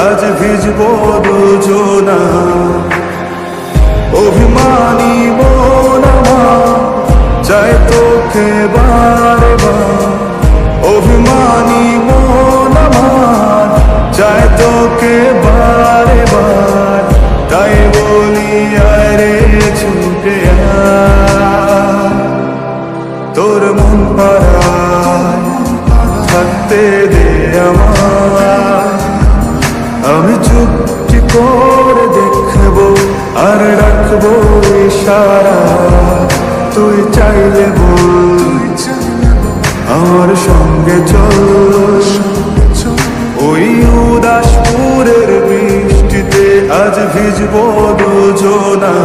আজ ভিজবো দুজনা। অভিমানী মন আমার চাই তোকে বারে বার, অভিমানী মন আমার চাই তোকে বারে বার। তাই বলি আরে ছুটে আয়, তোর মন পাড়ায় থাকতে দে আমায়। আমি চুপটি করে দেখবো আর রাখবো ইশারা, তুই চাইলে বল আমার সঙ্গে চল। ওই উদাসপুরের বৃষ্টিতে আজ ভিজবো দুজনা।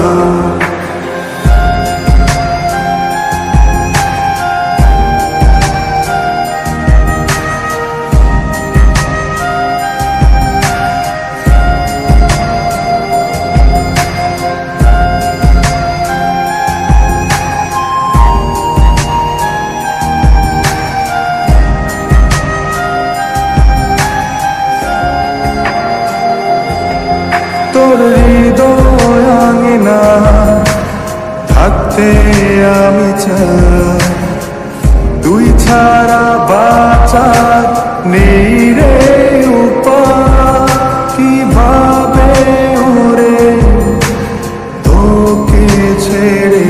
তোর হৃদয় আঙিনা থাকতে আমি চাই, তুই ছাড়া বাঁচার নেই রে উপায়। কিভাবে ওরে তোকে ছেড়ে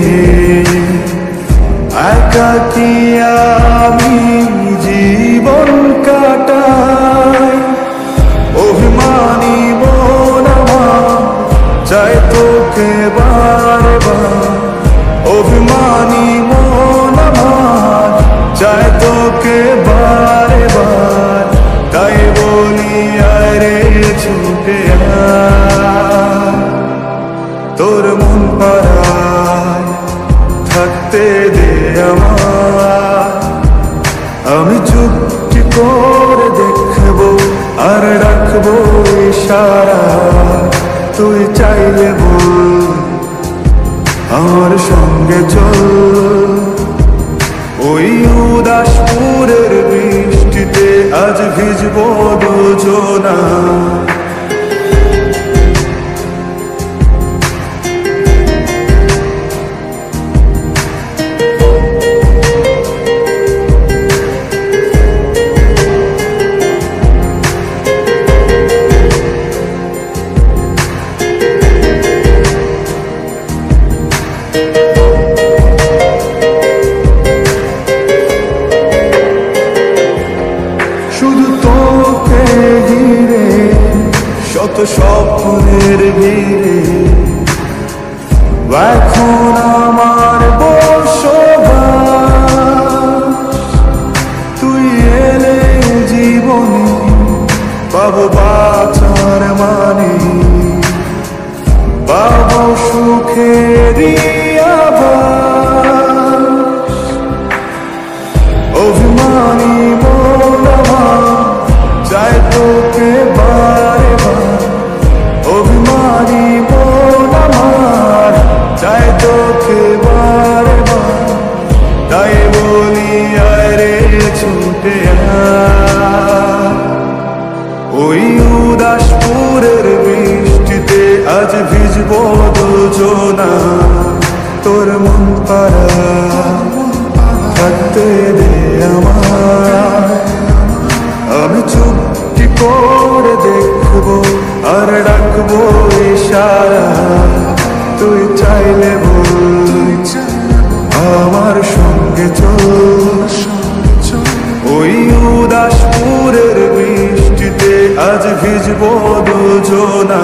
একাকী আমি জীবন কাটাই। অভিমানী মন আমার চাই তোকে বারে বার, অভিমানী মন আমার চাই তোকে বারে বার। তাই বলি আরে ছুটে আয়, তোর মন পাড়ায় থাকতে দে আমায়। আমি চুপটি করে দেখবো আর রাখবো ইশারা, তুই চাইলে বল আমার সঙ্গে চল। ওই উদাসপুরের বৃষ্টিতে আজ ভিজবো দুজনা। শুধু তোকে ঘিরে শত স্বপ্নের ভিড়ে এখন আমার বসবাস। তুই এলে জীবনে পাবো বাঁচার মানে, পাবো সুখেরই আভাস। অভিমানী মন আমার চাই তোকে বারে বার, অভিমানী মন আমার চাই তোকে বারে বার। তাই বলি আরে ছুটে আয়, ওই উদাসপুরের বৃষ্টিতে আজ ভিজবো দুজনা। তোর মন পাড়ায় থাকতে দে আমায়। আমি চুপটি করে দেখবো আর রাখবো ইশারা, তুই চাইলে বল আমার সঙ্গে চল। ওই উদাসপুরের বৃষ্টিতে আজ ভিজবো দুজনা।